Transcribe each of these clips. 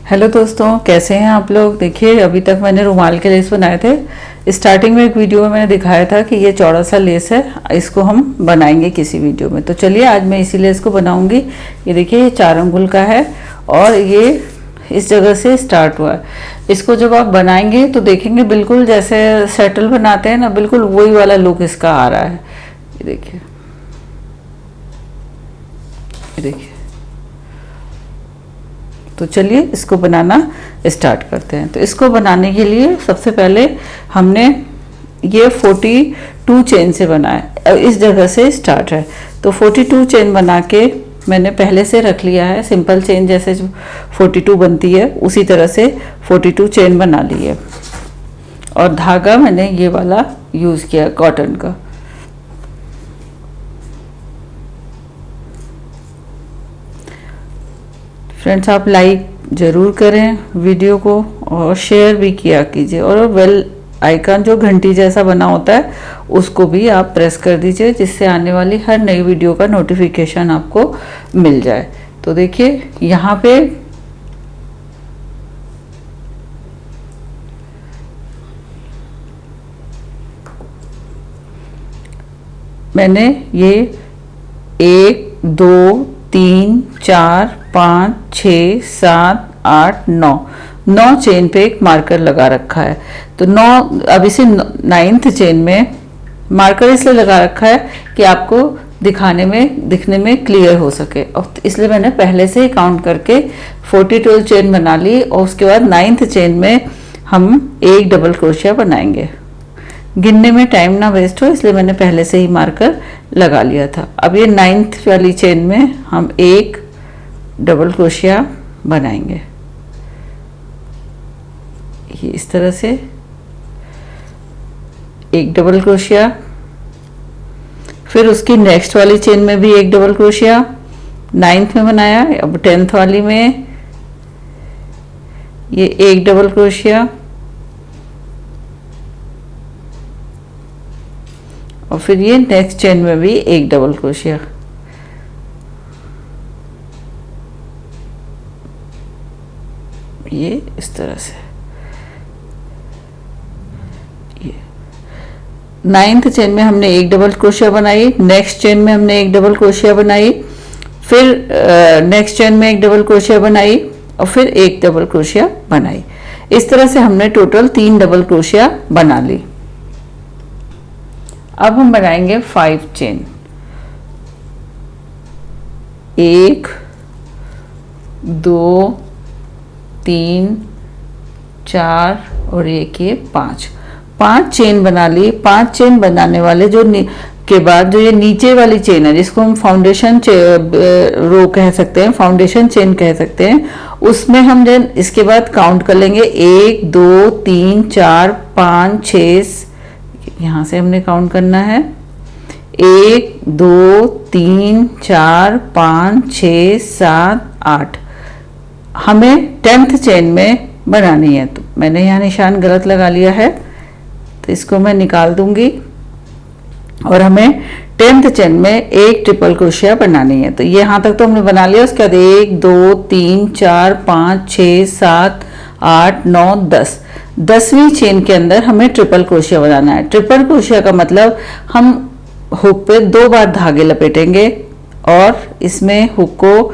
Hello दोस्तों, कैसे हैं आप लोग। देखिए, अभी तक मैंने रुमाल के लेस बनाए थे। स्टार्टिंग में एक वीडियो में मैंने दिखाया था कि ये चौड़ा सा लेस है, इसको हम बनाएंगे किसी वीडियो में। तो चलिए आज मैं इसी लेस को बनाऊंगी। ये देखिए, ये 4 अंगुल का है और ये इस जगह से स्टार्ट हुआ है। इसको जब आप बनाएंगे तो देखेंगे बिल्कुल जैसे सेटल बनाते हैं ना, बिल्कुल वही वाला लुक इसका आ रहा है। ये देखिए, ये देखिए। तो चलिए इसको बनाना स्टार्ट करते हैं। तो इसको बनाने के लिए सबसे पहले हमने ये 42 चेन से बनाया। इस जगह से स्टार्ट है तो 42 चेन बना के मैंने पहले से रख लिया है। सिंपल चेन जैसे 42 बनती है उसी तरह से 42 चेन बना ली है। और धागा मैंने ये वाला यूज़ किया कॉटन का। फ्रेंड्स, आप लाइक ज़रूर करें वीडियो को और शेयर भी किया कीजिए। और बेल आइकन जो घंटी जैसा बना होता है उसको भी आप प्रेस कर दीजिए, जिससे आने वाली हर नई वीडियो का नोटिफिकेशन आपको मिल जाए। तो देखिए, यहाँ पे मैंने ये 1 2 3 4 5 6 7 8 9 चेन पे एक मार्कर लगा रखा है। तो 9, अब इसे 9th चेन में मार्कर इसलिए लगा रखा है कि आपको दिखने में क्लियर हो सके। और इसलिए मैंने पहले से ही काउंट करके 42 चेन बना ली। और उसके बाद 9th चेन में हम एक डबल क्रोशिया बनाएंगे। गिनने में टाइम ना वेस्ट हो इसलिए मैंने पहले से ही मार्कर लगा लिया था। अब ये 9th वाली चेन में हम एक डबल क्रोशिया बनाएंगे, ये इस तरह से एक डबल क्रोशिया। फिर उसकी नेक्स्ट वाली चेन में भी एक डबल क्रोशिया 9th में बनाया। अब 10th वाली में ये एक डबल क्रोशिया और फिर ये नेक्स्ट चेन में भी एक डबल क्रोशिया। ये इस तरह से ये 9th चेन में हमने एक डबल क्रोशिया बनाई, नेक्स्ट चेन में हमने एक डबल क्रोशिया बनाई, फिर नेक्स्ट चेन में एक डबल क्रोशिया बनाई और फिर एक डबल क्रोशिया बनाई। इस तरह से हमने टोटल 3 डबल क्रोशिया बना ली। अब हम बनाएंगे 5 चेन। 1 2 3 4 और एक ये 5 चेन बना ली। 5 चेन बनाने वाले के बाद जो ये नीचे वाली चेन है, जिसको हम फाउंडेशन रो कह सकते हैं, फाउंडेशन चेन कह सकते हैं, उसमें हम इसके बाद काउंट कर लेंगे 1 2 3 4 5 6। यहाँ से हमने काउंट करना है 1 2 3 4 5 6 7 8। हमें 10th चेन में बनानी है। तो मैंने यहाँ निशान गलत लगा लिया है तो इसको मैं निकाल दूंगी। और हमें 10th चेन में एक ट्रिपल क्रोशिया बनानी है। तो ये यहाँ तक तो हमने बना लिया। उसके बाद 1 2 3 4 5 6 7 8 9 10। 10वीं चेन के अंदर हमें ट्रिपल क्रोशिया बनाना है। ट्रिपल क्रोशिया का मतलब हम हुक पे 2 बार धागे लपेटेंगे और इसमें हुक को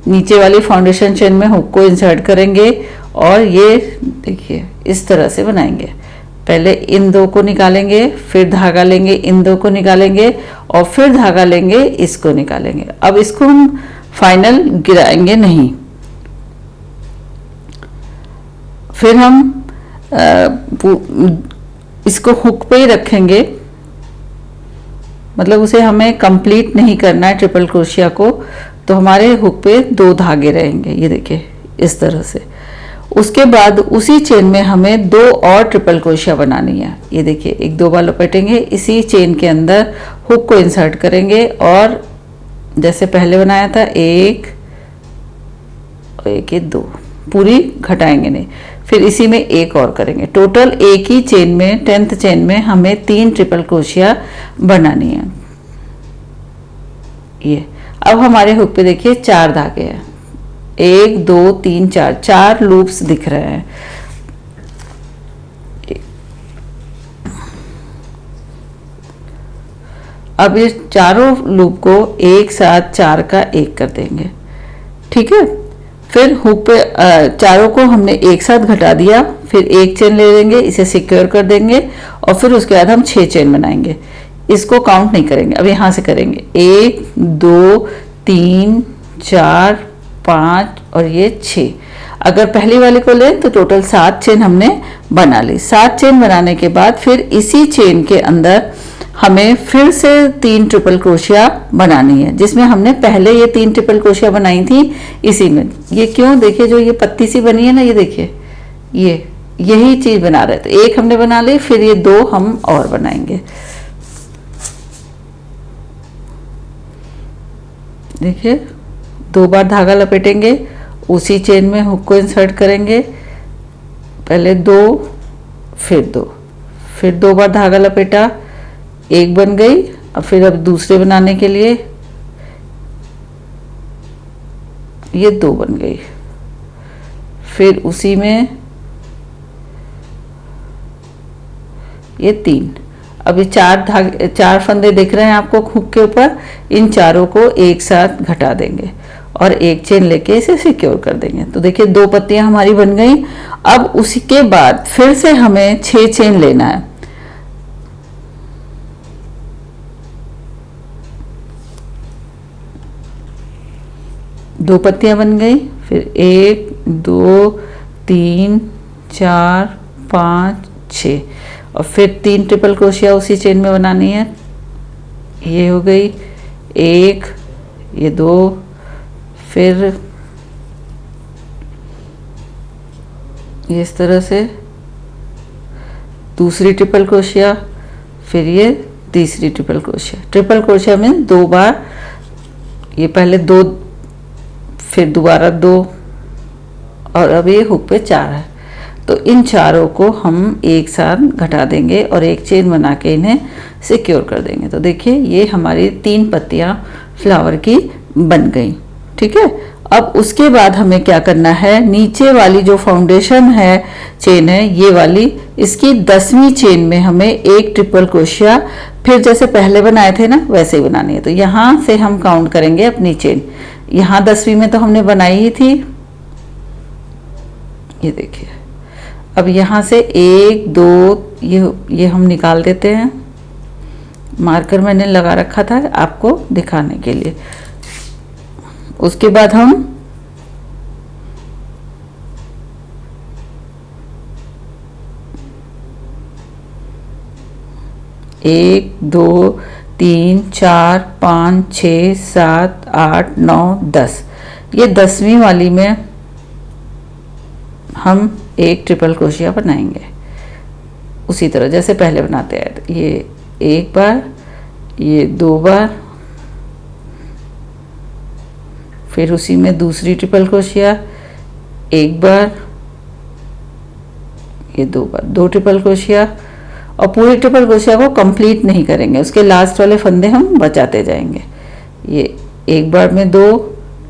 नीचे वाली फाउंडेशन चेन में हुक को इंसर्ट करेंगे और ये देखिए इस तरह से बनाएंगे। पहले इन 2 को निकालेंगे, फिर धागा लेंगे, इन 2 को निकालेंगे और फिर धागा लेंगे, इसको निकालेंगे। अब इसको हम फाइनल गिराएंगे नहीं। फिर हम इसको हुक पे ही रखेंगे, मतलब उसे हमें कंप्लीट नहीं करना है ट्रिपल क्रोशिया को। तो हमारे हुक पे 2 धागे रहेंगे, ये देखिए इस तरह से। उसके बाद उसी चेन में हमें 2 और ट्रिपल क्रोशिया बनानी है। ये देखिए, एक 2 बार लपेटेंगे, इसी चेन के अंदर हुक को इंसर्ट करेंगे और जैसे पहले बनाया था 1 और 1 ये 2 पूरी घटाएंगे नहीं। फिर इसी में एक और करेंगे। टोटल एक ही चेन में 10th चेन में हमें 3 ट्रिपल क्रोशिया बनानी है। ये अब हमारे हुक पे देखिए 4 धागे हैं, 1 2 3 4, 4 लूप्स दिख रहे हैं। अब ये चारों लूप को एक साथ 4 का 1 कर देंगे, ठीक है। फिर हुक पे चारों को हमने एक साथ घटा दिया, फिर एक चेन ले लेंगे, इसे सिक्योर कर देंगे और फिर उसके बाद हम 6 चेन बनाएंगे। इसको काउंट नहीं करेंगे, अब यहाँ से करेंगे 1 2 3 4 5 और ये 6। अगर पहली वाले को लें तो टोटल 7 चेन हमने बना ली। 7 चेन बनाने के बाद फिर इसी चेन के अंदर हमें फिर से 3 ट्रिपल क्रोशिया बनानी है, जिसमें हमने पहले ये 3 ट्रिपल क्रोशिया बनाई थी इसी में। ये क्यों, देखिए जो ये पत्ती सी बनी है ना, ये देखिए, ये यही चीज बना रहे थे। एक हमने बना ली, फिर ये 2 हम और बनाएंगे। देखिए 2 बार धागा लपेटेंगे, उसी चेन में हुक को इंसर्ट करेंगे, पहले 2 फिर 2, फिर 2 बार धागा लपेटा, एक बन गई। अब फिर अब दूसरे बनाने के लिए ये 2 बन गई, फिर उसी में ये 3। अब ये 4 फंदे दिख रहे हैं आपको हुक के ऊपर, इन चारों को एक साथ घटा देंगे और एक चेन लेके इसे सिक्योर कर देंगे। तो देखिए 2 पत्तियां हमारी बन गई। अब उसी के बाद फिर से हमें 6 चेन लेना है। दो पत्तियां बन गई, फिर 1 2 3 4 5 6 और फिर 3 ट्रिपल क्रोशिया उसी चेन में बनानी है। ये हो गई 1, ये 2, फिर इस तरह से दूसरी ट्रिपल क्रोशिया, फिर ये तीसरी ट्रिपल क्रोशिया। ट्रिपल क्रोशिया में 2 बार, ये पहले 2 फिर दोबारा 2 और अब ये हुक पे 4 है। तो इन चारों को हम एक साथ घटा देंगे और एक चेन बना के इन्हें सिक्योर कर देंगे। तो देखिए ये हमारी 3 पत्तियां फ्लावर की बन गई, ठीक है। अब उसके बाद हमें क्या करना है, नीचे वाली जो फाउंडेशन है चेन है ये वाली, इसकी 10वीं चेन में हमें एक ट्रिपल क्रोशिया फिर जैसे पहले बनाए थे ना वैसे ही बनानी है। तो यहाँ से हम काउंट करेंगे अपनी चेन। यहाँ 10वीं में तो हमने बनाई ही थी, ये देखिए। अब यहाँ से 1 2 ये हम निकाल देते हैं। मार्कर मैंने लगा रखा था आपको दिखाने के लिए। उसके बाद हम एक 2 3 4 5 6 7 8 9 10, ये 10वीं वाली में हम एक ट्रिपल क्रोशिया बनाएंगे उसी तरह जैसे पहले बनाते हैं। ये एक बार, ये 2 बार, फिर उसी में दूसरी ट्रिपल क्रोशिया, एक बार, ये 2 बार, 2 ट्रिपल क्रोशिया। और पूरी ट्रिपल क्रोशिया को कंप्लीट नहीं करेंगे, उसके लास्ट वाले फंदे हम बचाते जाएंगे। ये एक बार में 2,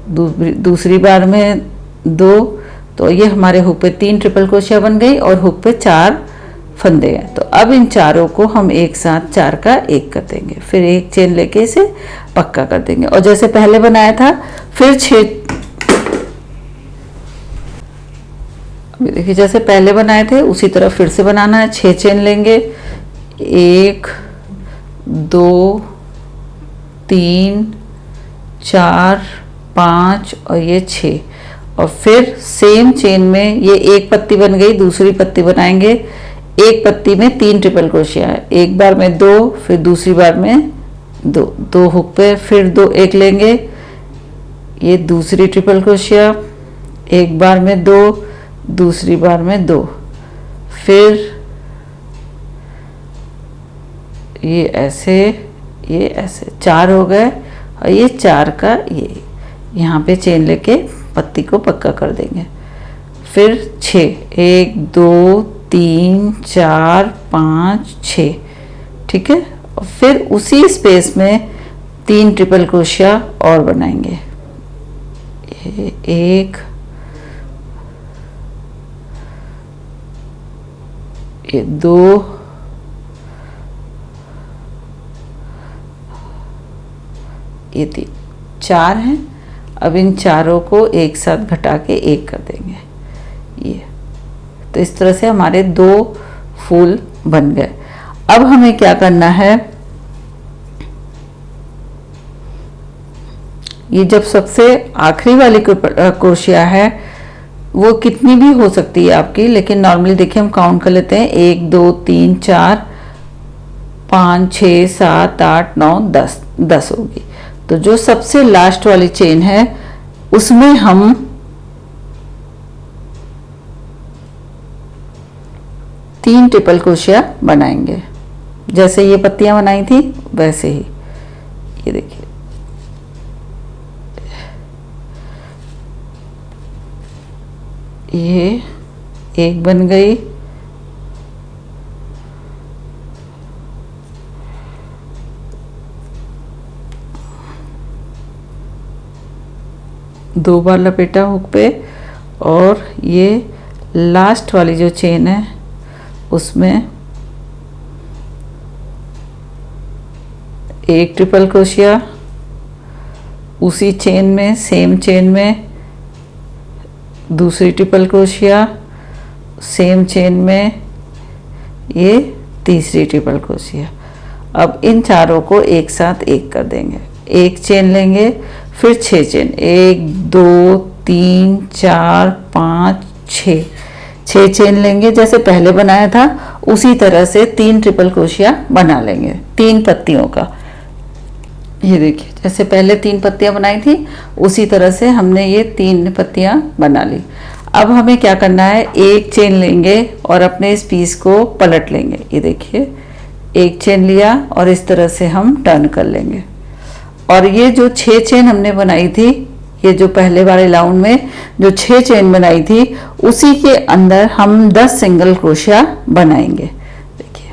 दूसरी बार में 2, तो ये हमारे हुक पे 3 ट्रिपल क्रोशिया बन गई और हुक पे 4 फंदे हैं। तो अब इन चारों को हम एक साथ 4 का 1 कर देंगे, फिर एक चेन लेके इसे पक्का कर देंगे और जैसे पहले बनाया था फिर 6, देखिए जैसे पहले बनाए थे उसी तरह फिर से बनाना है। 6 चेन लेंगे, 1 2 3 4 5 और ये 6 और फिर सेम चेन में ये एक पत्ती बन गई, दूसरी पत्ती बनाएंगे। एक पत्ती में 3 ट्रिपल क्रोशिया है, एक बार में 2, फिर दूसरी बार में 2, 2 हुक पे फिर 2 एक लेंगे। ये दूसरी ट्रिपल क्रोशिया, एक बार में 2, दूसरी बार में 2, फिर ये ऐसे, ये ऐसे 4 हो गए और ये 4 का ये यहाँ पे चेन लेके पत्ती को पक्का कर देंगे। फिर 6, 1 2 3 4 5 6, ठीक है। और फिर उसी स्पेस में 3 ट्रिपल क्रोशिया और बनाएंगे, ये एक, ये दो, ये तीन, चार हैं। अब इन चारों को एक साथ घटा के एक कर देंगे ये। तो इस तरह से हमारे दो फूल बन गए। अब हमें क्या करना है, ये जब सबसे आखिरी वाली क्रोशिया है वो कितनी भी हो सकती है आपकी, लेकिन नॉर्मली देखिए हम काउंट कर लेते हैं, 1 2 3 4 5 6 7 8 9 10, 10 होगी। तो जो सबसे लास्ट वाली चेन है उसमें हम तीन ट्रिपल क्रोशिया बनाएंगे, जैसे ये पत्तियां बनाई थी वैसे ही। ये देखिए, ये एक बन गई, दो बार लपेटा हुक पे, और ये लास्ट वाली जो चेन है उसमें एक ट्रिपल क्रोशिया, उसी चेन में, सेम चेन में दूसरी ट्रिपल क्रोशिया, सेम चेन में ये तीसरी ट्रिपल क्रोशिया। अब इन चारों को एक साथ एक कर देंगे, एक चेन लेंगे, फिर 6 चेन, 1 2 3 4 5 6, 6 चेन लेंगे जैसे पहले बनाया था, उसी तरह से 3 ट्रिपल क्रोशिया बना लेंगे 3 पत्तियों का। ये देखिए, जैसे पहले 3 पत्तियां बनाई थी उसी तरह से हमने ये 3 पत्तियां बना ली। अब हमें क्या करना है, एक चेन लेंगे और अपने इस पीस को पलट लेंगे। ये देखिए, एक चेन लिया और इस तरह से हम टर्न कर लेंगे, और ये जो 6 चेन हमने बनाई थी, ये जो पहले वाले राउंड में जो 6 चेन बनाई थी उसी के अंदर हम 10 सिंगल क्रोशिया बनाएंगे। देखिए,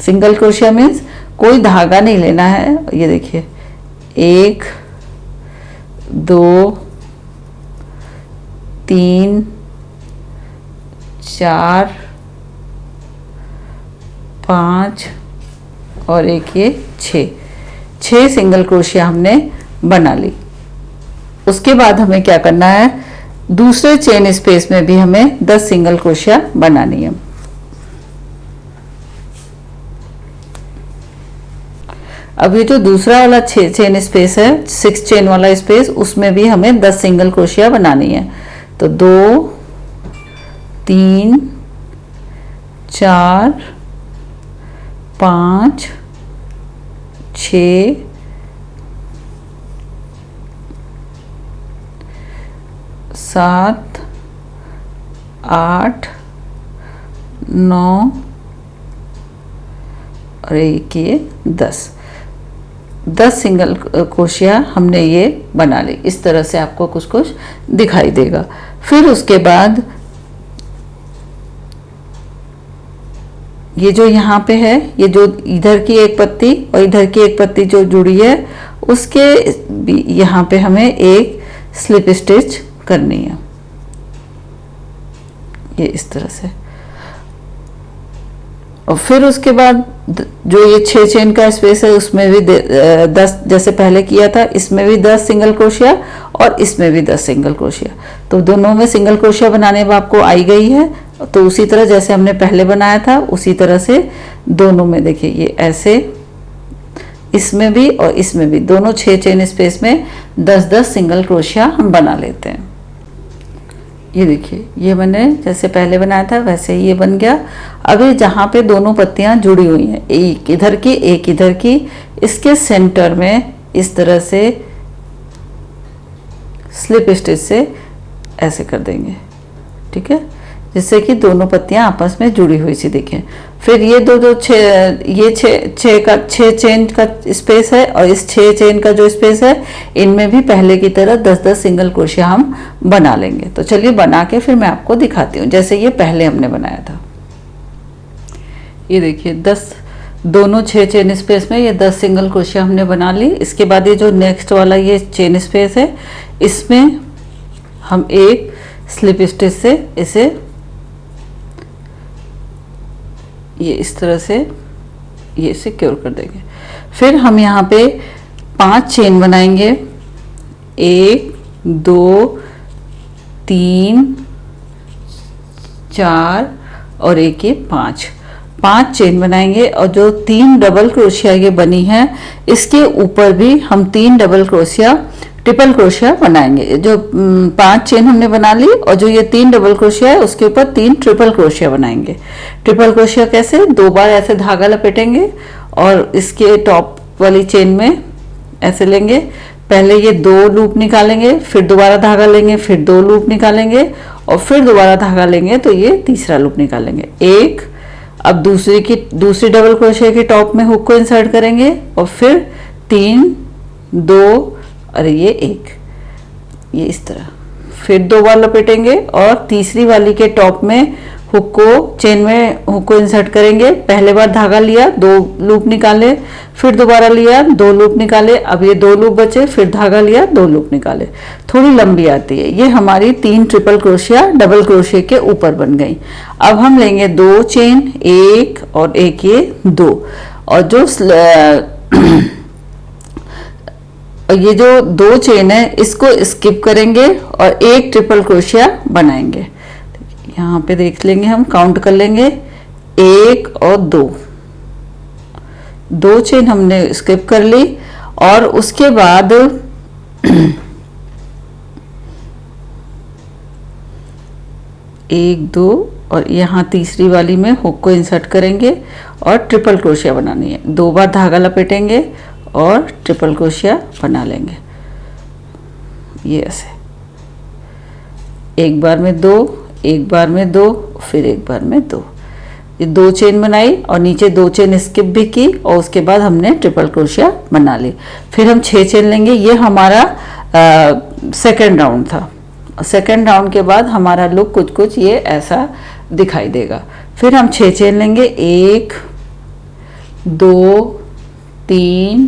सिंगल क्रोशिया मीन्स कोई धागा नहीं लेना है। ये देखिए, 1 2 3 4 5 और एक ये 6 सिंगल क्रोशिया हमने बना ली। उसके बाद हमें क्या करना है, दूसरे चेन स्पेस में भी हमें 10 सिंगल क्रोशिया बनानी है। अब ये जो दूसरा वाला चेन स्पेस है, 6 चेन वाला स्पेस, उसमें भी हमें 10 सिंगल क्रोशिया बनानी है। तो 2 3 4 5 6 7 8 9 और एक ये 10 सिंगल क्रोशिया हमने ये बना ली। इस तरह से आपको कुछ कुछ दिखाई देगा। फिर उसके बाद ये जो यहाँ पे है, ये जो इधर की एक पत्ती और इधर की एक पत्ती जो जुड़ी है, उसके यहाँ पे हमें एक स्लिप स्टिच करनी है, ये इस तरह से। और फिर उसके बाद जो ये 6 चेन का स्पेस है उसमें भी 10, जैसे पहले किया था, इसमें भी 10 सिंगल क्रोशिया और इसमें भी 10 सिंगल क्रोशिया। तो दोनों में सिंगल क्रोशिया बनाने में आपको आई गई है। तो उसी तरह जैसे हमने पहले बनाया था उसी तरह से दोनों में देखिए, ये ऐसे, इसमें भी और इसमें भी, दोनों 6 चेन स्पेस में 10-10 सिंगल क्रोशिया हम बना लेते हैं। ये देखिए, ये मैंने जैसे पहले बनाया था वैसे ही ये बन गया। अभी जहाँ पे दोनों पत्तियां जुड़ी हुई हैं, एक इधर की एक इधर की, इसके सेंटर में इस तरह से स्लिप स्टिच से ऐसे कर देंगे, ठीक है, जिससे कि दोनों पत्तियां आपस में जुड़ी हुई सी दिखें। फिर ये दो 6 चेन का स्पेस है और इस 6 चेन का जो स्पेस है, इनमें भी पहले की तरह 10-10 सिंगल क्रोशिया हम बना लेंगे। तो चलिए बना के फिर मैं आपको दिखाती हूँ, जैसे ये पहले हमने बनाया था। ये देखिए, 10 दोनों 6 चेन स्पेस में ये 10 सिंगल क्रोशिया हमने बना ली। इसके बाद ये जो नेक्स्ट वाला ये चेन स्पेस है, इसमें हम एक स्लिप स्टिच से इसे ये इस तरह से ये सिक्योर कर देंगे। फिर हम यहाँ पे 5 चेन बनाएंगे, 1 2 3 4 और एक ये 5 चेन बनाएंगे। और जो 3 डबल क्रोशिया ये बनी है इसके ऊपर भी हम 3 डबल क्रोशिया ट्रिपल क्रोशिया बनाएंगे। जो 5 चेन हमने बना ली और जो ये 3 डबल क्रोशिया है उसके ऊपर 3 ट्रिपल क्रोशिया बनाएंगे। ट्रिपल क्रोशिया कैसे, 2 बार ऐसे धागा लपेटेंगे और इसके टॉप वाली चेन में ऐसे लेंगे, पहले ये 2 लूप निकालेंगे, फिर दोबारा धागा लेंगे, फिर 2 लूप निकालेंगे और फिर दोबारा धागा लेंगे तो ये तीसरा लूप निकालेंगे। एक, अब दूसरी डबल क्रोशिया के टॉप में हुक को इंसर्ट करेंगे और फिर 3 2 और ये 1, ये इस तरह, फिर 2 बार लपेटेंगे और तीसरी वाली के टॉप में हुक को चेन में हुक को इंसर्ट करेंगे। पहले बार धागा लिया, 2 लूप निकाले, फिर दोबारा लिया, 2 लूप निकाले, अब ये 2 लूप बचे, फिर धागा लिया, 2 लूप निकाले, थोड़ी लंबी आती है। ये हमारी 3 ट्रिपल क्रोशिया डबल क्रोशिया के ऊपर बन गई। अब हम लेंगे 2 चेन, 1 और एक ये 2, और जो ये जो 2 चेन है इसको स्किप करेंगे और एक ट्रिपल क्रोशिया बनाएंगे। यहाँ पे देख लेंगे, हम काउंट कर लेंगे, 1 और 2 चेन हमने स्किप कर ली और उसके बाद 1 2 और यहाँ तीसरी वाली में हुक को इंसर्ट करेंगे और ट्रिपल क्रोशिया बनानी है। 2 बार धागा लपेटेंगे और ट्रिपल क्रोशिया बना लेंगे, ये ऐसे, एक बार में 2, एक बार में 2, फिर एक बार में 2, ये 2 चेन बनाई और नीचे 2 चेन स्किप भी की और उसके बाद हमने ट्रिपल क्रोशिया बना ली। फिर हम 6 चेन लेंगे, ये हमारा सेकेंड राउंड था। सेकेंड राउंड के बाद हमारा लुक कुछ ये ऐसा दिखाई देगा। फिर हम 6 चेन लेंगे, 1 2 3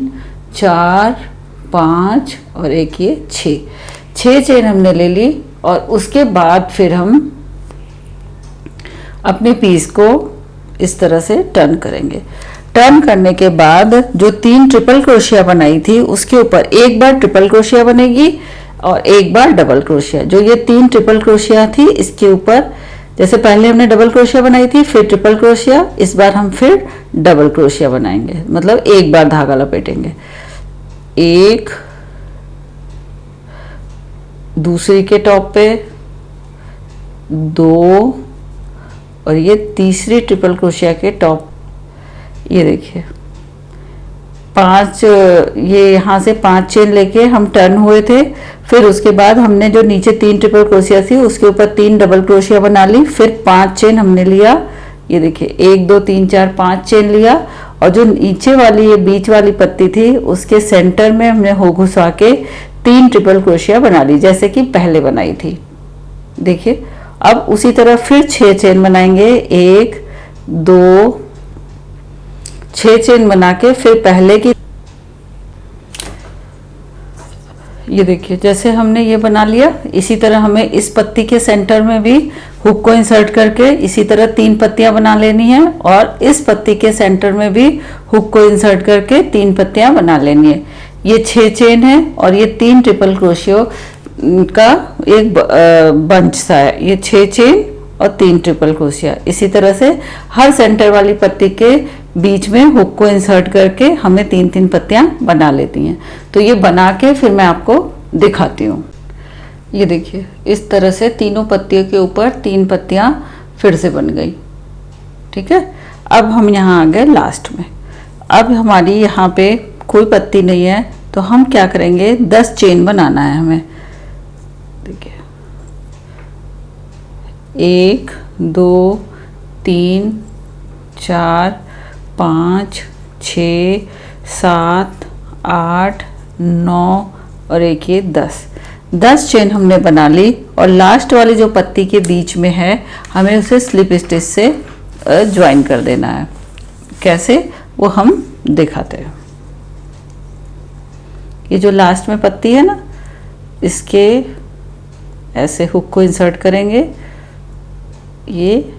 4 5 और एक ये 6 चेन हमने ले ली और उसके बाद फिर हम अपने पीस को इस तरह से टर्न करेंगे। टर्न करने के बाद जो 3 ट्रिपल क्रोशिया बनाई थी उसके ऊपर एक बार ट्रिपल क्रोशिया बनेगी और एक बार डबल क्रोशिया। जो ये 3 ट्रिपल क्रोशिया थी इसके ऊपर, जैसे पहले हमने डबल क्रोशिया बनाई थी फिर ट्रिपल क्रोशिया, इस बार हम फिर डबल क्रोशिया बनाएंगे, मतलब एक बार धागा लपेटेंगे, 1 दूसरी के टॉप पे 2 और ये तीसरी ट्रिपल क्रोशिया के टॉप, ये देखिए 5, ये यहाँ से 5 चेन लेके हम टर्न हुए थे। फिर उसके बाद हमने जो नीचे 3 ट्रिपल क्रोशिया थी उसके ऊपर 3 डबल क्रोशिया बना ली, फिर 5 चेन हमने लिया, ये देखिए 1 2 3 4 5 चेन लिया और जो नीचे वाली ये बीच वाली पत्ती थी उसके सेंटर में हमने हुक घुसा के 3 ट्रिपल क्रोशिया बना ली जैसे कि पहले बनाई थी। देखिए अब उसी तरह फिर 6 चेन बनाएंगे, 1 2 6 चेन बना के फिर पहले की, ये देखिए जैसे हमने ये बना लिया, इसी तरह हमें इस पत्ती के सेंटर में भी हुक को इंसर्ट करके इसी तरह 3 पत्तियां बना लेनी है और इस पत्ती के सेंटर में भी हुक को इंसर्ट करके 3 पत्तियां बना लेनी है। ये 6 चेन है और ये 3 ट्रिपल क्रोशियो का एक बंच सा है, ये 6 चेन और 3 ट्रिपल क्रोशिया। इसी तरह से हर सेंटर वाली पत्ती के बीच में हुक को इंसर्ट करके हमें 3-3 पत्तियां बना लेती हैं। तो ये बना के फिर मैं आपको दिखाती हूँ। ये देखिए इस तरह से तीनों पत्तियों के ऊपर 3 पत्तियां फिर से बन गई। ठीक है, अब हम यहाँ आ गए लास्ट में। अब हमारी यहाँ पे कोई पत्ती नहीं है तो हम क्या करेंगे, 10 चेन बनाना है हमें। देखिए 1 2 3 4 5 6 7 8 9 और एक ये 10 चेन हमने बना ली और लास्ट वाली जो पत्ती के बीच में है हमें उसे स्लिप स्टिच से ज्वाइन कर देना है। कैसे वो हम दिखाते हैं। ये जो लास्ट में पत्ती है ना, इसके ऐसे हुक को इंसर्ट करेंगे ये,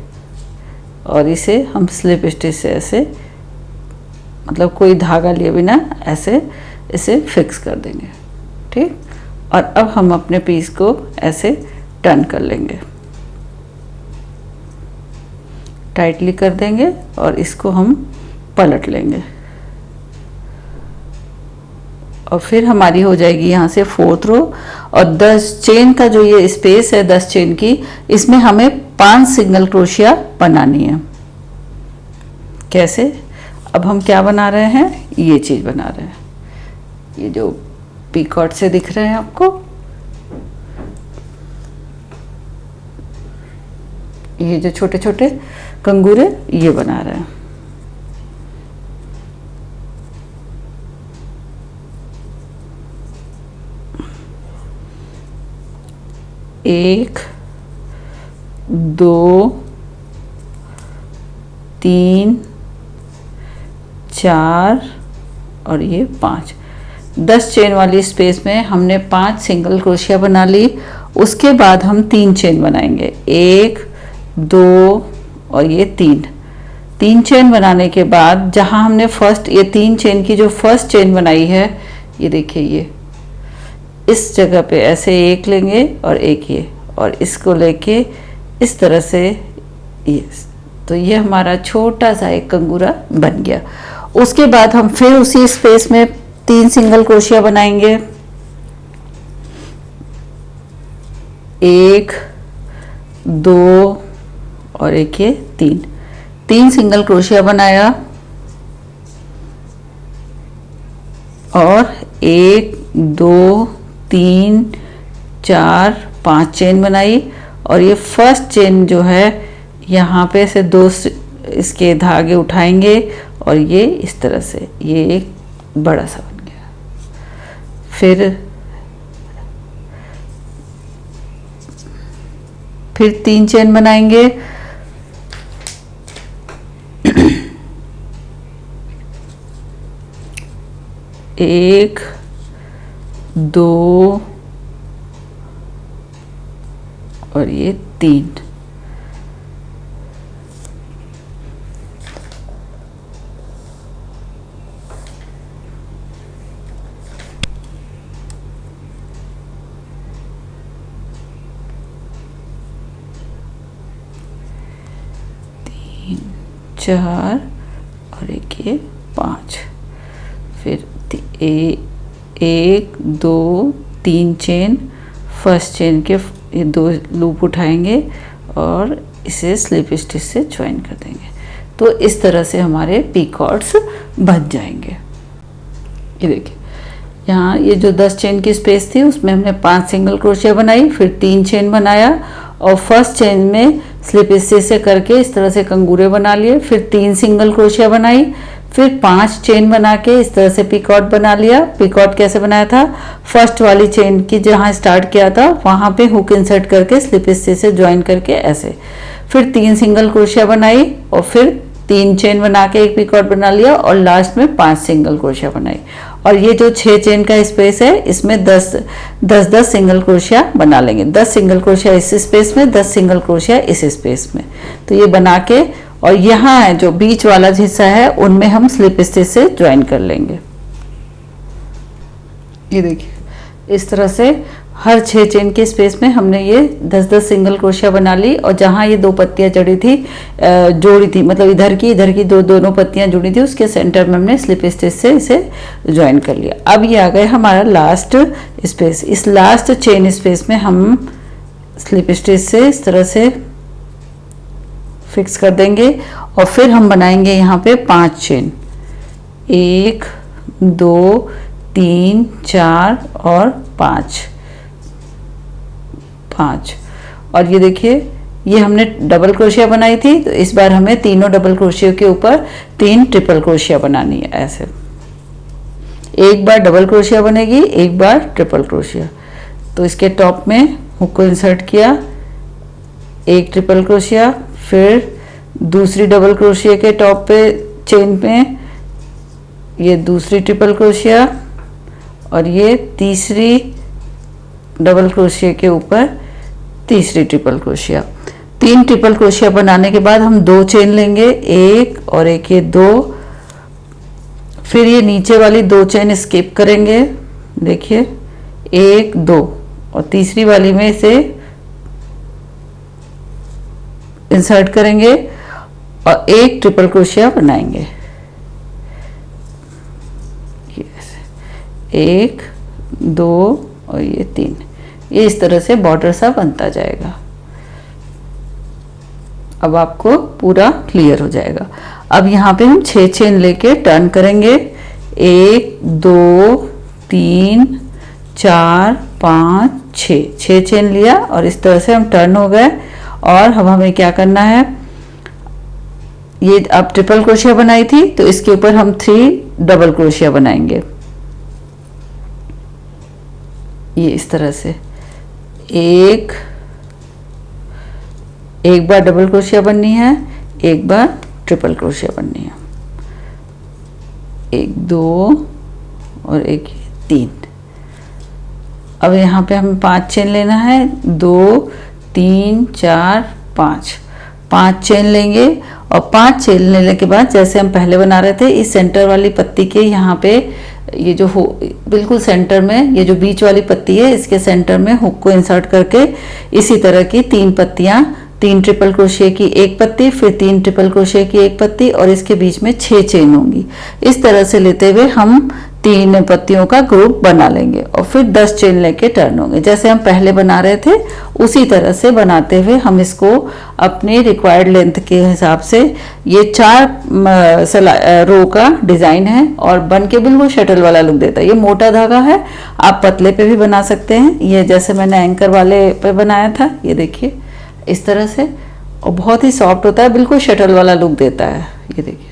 और इसे हम स्लिप स्टिच से ऐसे, मतलब कोई धागा लिए बिना ऐसे इसे फिक्स कर देंगे। ठीक, और अब हम अपने पीस को ऐसे टर्न कर लेंगे, टाइटली कर देंगे और इसको हम पलट लेंगे और फिर हमारी हो जाएगी यहाँ से 4th रो। और 10 चेन का जो ये स्पेस है 10 चेन की, इसमें हमें 5 सिंगल क्रोशिया बनानी है। कैसे? अब हम क्या बना रहे हैं, ये चीज बना रहे हैं, ये जो पीकॉट से दिख रहे हैं आपको, ये जो छोटे छोटे कंगूरे ये बना रहे हैं। एक, 2, 3, 4 और ये 5। 10 चेन वाली स्पेस में हमने 5 सिंगल क्रोशिया बना ली। उसके बाद हम 3 चेन बनाएंगे, 1, 2 और ये 3 चेन बनाने के बाद जहां हमने फर्स्ट ये 3 चेन की जो फर्स्ट चेन बनाई है, ये देखिए ये इस जगह पे ऐसे एक लेंगे और एक ये, और इसको लेके इस तरह से ये, तो ये हमारा छोटा सा एक कंगूरा बन गया। उसके बाद हम फिर उसी स्पेस में 3 सिंगल क्रोशिया बनाएंगे, 1, 2 और एक ये 3 सिंगल क्रोशिया बनाया और 1, 2, 3, 4, 5 चेन बनाई। और ये फर्स्ट चेन जो है यहाँ पे से 2 इसके धागे उठाएंगे और ये इस तरह से ये एक बड़ा सा बन गया। फिर 3 चेन बनाएंगे, 1, 2 और ये 3। चार और एक ये 5। फिर 1, 2, 3 चेन, फर्स्ट चेन के ये 2 लूप उठाएंगे और इसे स्लिप स्टिच से ज्वाइन कर देंगे। तो इस तरह से हमारे पीकॉट्स बन जाएंगे। ये देखिए यहाँ ये जो 10 चेन की स्पेस थी उसमें हमने 5 सिंगल क्रोशिया बनाई, फिर 3 चेन बनाया और फर्स्ट चेन में स्लिप स्टिच से करके इस तरह से कंगूरे बना लिए, फिर 3 सिंगल क्रोशिया बनाई, फिर 5 चेन बना के इस तरह से पीकॉट बना लिया। पीकॉट कैसे बनाया था, फर्स्ट वाली चेन की जहाँ स्टार्ट किया था वहाँ पे हुक इंसर्ट करके स्लिप स्टिच से ज्वाइन करके ऐसे, फिर 3 सिंगल क्रोशिया बनाई और फिर 3 चेन बना के एक पीकॉट बना लिया और लास्ट में 5 सिंगल क्रोशिया बनाई। और ये जो 6 चेन का स्पेस है इसमें 10 सिंगल क्रोशिया बना लेंगे, 10 सिंगल क्रोशिया इस स्पेस में, 10 सिंगल क्रोशिया इस स्पेस में। तो ये बना के और यहाँ है जो बीच वाला हिस्सा है उनमें हम स्लिप स्टिच से ज्वाइन कर लेंगे। ये देखिए इस तरह से हर 6 चेन के स्पेस में हमने ये 10-10 सिंगल क्रोशिया बना ली और जहाँ ये 2 पत्तियाँ जोड़ी थी मतलब इधर की दोनों पत्तियाँ जुड़ी थी उसके सेंटर में हमने स्लिप स्टिच से इसे ज्वाइन कर लिया। अब ये आ गए हमारा लास्ट स्पेस। इस लास्ट चेन स्पेस में हम स्लिप स्टिच से इस तरह से फिक्स कर देंगे और फिर हम बनाएंगे यहाँ पे 5 चेन, 1, 2, 3, 4 और 5। और ये देखिए ये हमने डबल क्रोशिया बनाई थी, तो इस बार हमें तीनों डबल क्रोशिया के ऊपर 3 ट्रिपल क्रोशिया बनानी है। ऐसे एक बार डबल क्रोशिया बनेगी, एक बार ट्रिपल क्रोशिया। तो इसके टॉप में हुक को इंसर्ट किया, एक ट्रिपल क्रोशिया, फिर दूसरी डबल क्रोशिया के टॉप पे चेन में ये दूसरी ट्रिपल क्रोशिया और ये तीसरी डबल क्रोशिया के ऊपर तीसरी ट्रिपल क्रोशिया। 3 ट्रिपल क्रोशिया बनाने के बाद हम 2 चेन लेंगे, एक और एक ये 2, फिर ये नीचे वाली 2 चेन स्किप करेंगे, देखिए 1 2, और तीसरी वाली में से इंसर्ट करेंगे और एक ट्रिपल क्रोशिया बनाएंगे, 1 2 और ये 3। ये इस तरह से बॉर्डर सा बनता जाएगा। अब आपको पूरा क्लियर हो जाएगा। अब यहाँ पे हम 6 चेन लेके टर्न करेंगे, 1 2 3 4 5 6 चेन लिया और इस तरह से हम टर्न हो गए। और अब हमें क्या करना है, ये अब ट्रिपल क्रोशिया बनाई थी तो इसके ऊपर हम 3 डबल क्रोशिया बनाएंगे, ये इस तरह से एक बार डबल क्रोशिया बननी है, एक बार ट्रिपल क्रोशिया बननी है, 1 2 और एक 3। अब यहाँ पे हमें 5 चेन लेना है, 2 3 4 5 चेन लेंगे। और 5 चेन लेने के बाद जैसे हम पहले बना रहे थे, इस सेंटर वाली पत्ती के यहाँ पे ये जो बिल्कुल सेंटर में ये जो बीच वाली पत्ती है, इसके सेंटर में हुक को इंसर्ट करके इसी तरह की 3 पत्तियां, 3 ट्रिपल क्रोशिया की एक पत्ती, फिर 3 ट्रिपल क्रोशिया की एक पत्ती और इसके बीच में 6 चेन होंगी। इस तरह से लेते हुए हम 3 पत्तियों का ग्रुप बना लेंगे और फिर 10 चेन लेके टर्न होंगे। जैसे हम पहले बना रहे थे उसी तरह से बनाते हुए हम इसको अपने रिक्वायर्ड लेंथ के हिसाब से, ये 4 रो का डिजाइन है और बन के बिल्कुल शटल वाला लुक देता है। ये मोटा धागा है, आप पतले पे भी बना सकते हैं। ये जैसे मैंने एंकर वाले पे बनाया था, ये देखिए इस तरह से, और बहुत ही सॉफ्ट होता है, बिल्कुल शटल वाला लुक देता है, ये देखिए।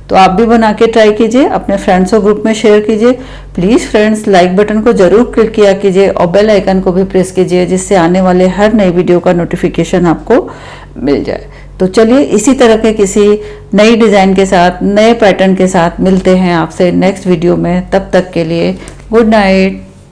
तो आप भी बना के ट्राई कीजिए, अपने फ्रेंड्स और ग्रुप में शेयर कीजिए। प्लीज़ फ्रेंड्स लाइक बटन को जरूर क्लिक किया कीजिए और बेल आइकन को भी प्रेस कीजिए, जिससे आने वाले हर नई वीडियो का नोटिफिकेशन आपको मिल जाए। तो चलिए इसी तरह के किसी नई डिज़ाइन के साथ, नए पैटर्न के साथ मिलते हैं आपसे नेक्स्ट वीडियो में। तब तक के लिए गुड नाइट।